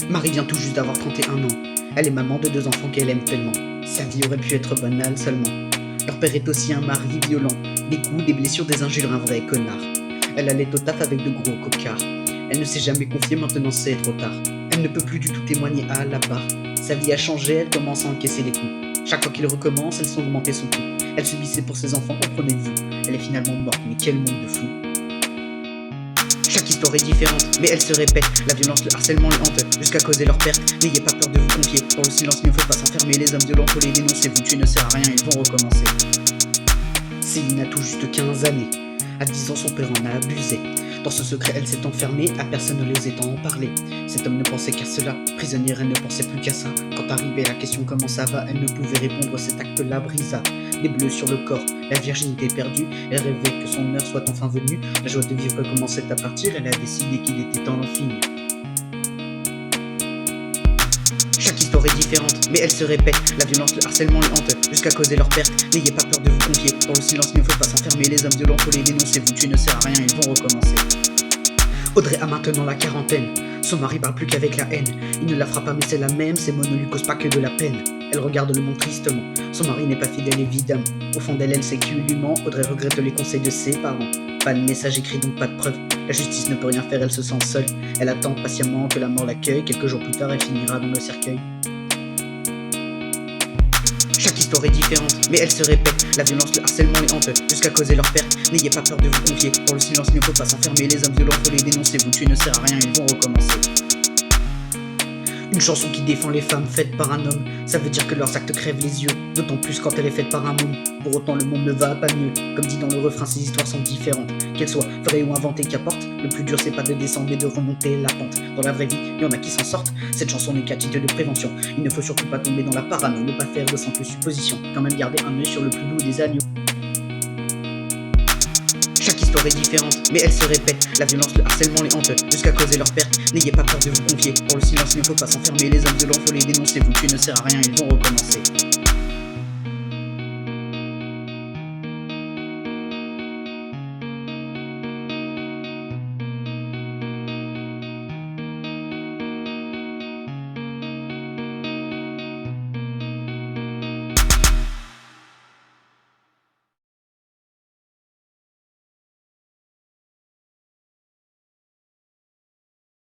Marie vient tout juste d'avoir 31 ans. Elle est maman de 2 enfants qu'elle aime tellement. Sa vie aurait pu être banale seulement. Leur père est aussi un mari violent. Des coups, des blessures, des injures, un vrai connard. Elle allait au taf avec de gros cocards. Elle ne s'est jamais confiée, maintenant c'est trop tard. Elle ne peut plus du tout témoigner à la barre. Sa vie a changé, elle commence à encaisser les coups. Chaque fois qu'il recommence, elle sent augmenter son coût. Elle subissait pour ses enfants, comprenez-vous. Elle est finalement morte, mais quel monde de fou. Chaque histoire est différente, mais elle se répète. La violence, le harcèlement les hante, jusqu'à causer leur perte. N'ayez pas peur de vous confier. Dans le silence, il ne faut pas s'enfermer. Les hommes violents, faut les dénoncer. Vous tuer ne sert à rien, ils vont recommencer. Céline a tout juste 15 années. À 10 ans, son père en a abusé. Dans ce secret, elle s'est enfermée, à personne ne l'osait en parler. Cet homme ne pensait qu'à cela, prisonnière, elle ne pensait plus qu'à ça. Quand arrivait la question comment ça va, elle ne pouvait répondre, cet acte la brisa. Des bleus sur le corps, la virginité perdue, elle rêvait que son heure soit enfin venue. La joie de vivre commençait à partir, elle a décidé qu'il était temps d'en finir. Chaque histoire est différente, mais elle se répète. La violence, le harcèlement les hante, jusqu'à causer leur perte. N'ayez pas peur de vous confier. Dans le silence, il ne faut pas s'enfermer. Les hommes violents, faut les dénoncer. Vous tuer ne sert à rien, ils vont recommencer. Audrey a maintenant la quarantaine. Son mari parle plus qu'avec la haine. Il ne la fera pas, mais c'est la même. Ces mots ne lui causent pas que de la peine. Elle regarde le monde tristement. Son mari n'est pas fidèle, évidemment. Au fond d'elle, elle sait qu'il lui ment. Audrey regrette les conseils de ses parents. Pas de message écrit, donc pas de preuve. La justice ne peut rien faire, elle se sent seule. Elle attend patiemment que la mort l'accueille. Quelques jours plus tard, elle finira dans le cercueil. Chaque histoire est différente, mais elle se répète. La violence, le harcèlement les hante, jusqu'à causer leur perte. N'ayez pas peur de vous confier. Dans le silence, il ne faut pas s'enfermer. Les hommes violents, faut les dénoncer. Vous tuer ne sert à rien, ils vont recommencer. Une chanson qui défend les femmes faites par un homme. Ça veut dire que leurs actes crèvent les yeux, d'autant plus quand elle est faite par un homme. Pour autant le monde ne va pas mieux. Comme dit dans le refrain, ces histoires sont différentes. Qu'elles soient vraies ou inventées, qu'importe. Le plus dur c'est pas de descendre mais de remonter la pente. Dans la vraie vie, il y en a qui s'en sortent. Cette chanson n'est qu'à titre de prévention. Il ne faut surtout pas tomber dans la parano, ne pas faire de simples suppositions. Quand même garder un œil sur le plus doux des agneaux. Chaque histoire est différente, mais elle se répète. La violence, le harcèlement les hante, jusqu'à causer leur perte. N'ayez pas peur de vous confier. Dans le silence, il ne faut pas s'enfermer. Les hommes violents, faut les dénoncer. Vous tuer ne sert à rien, ils vont recommencer.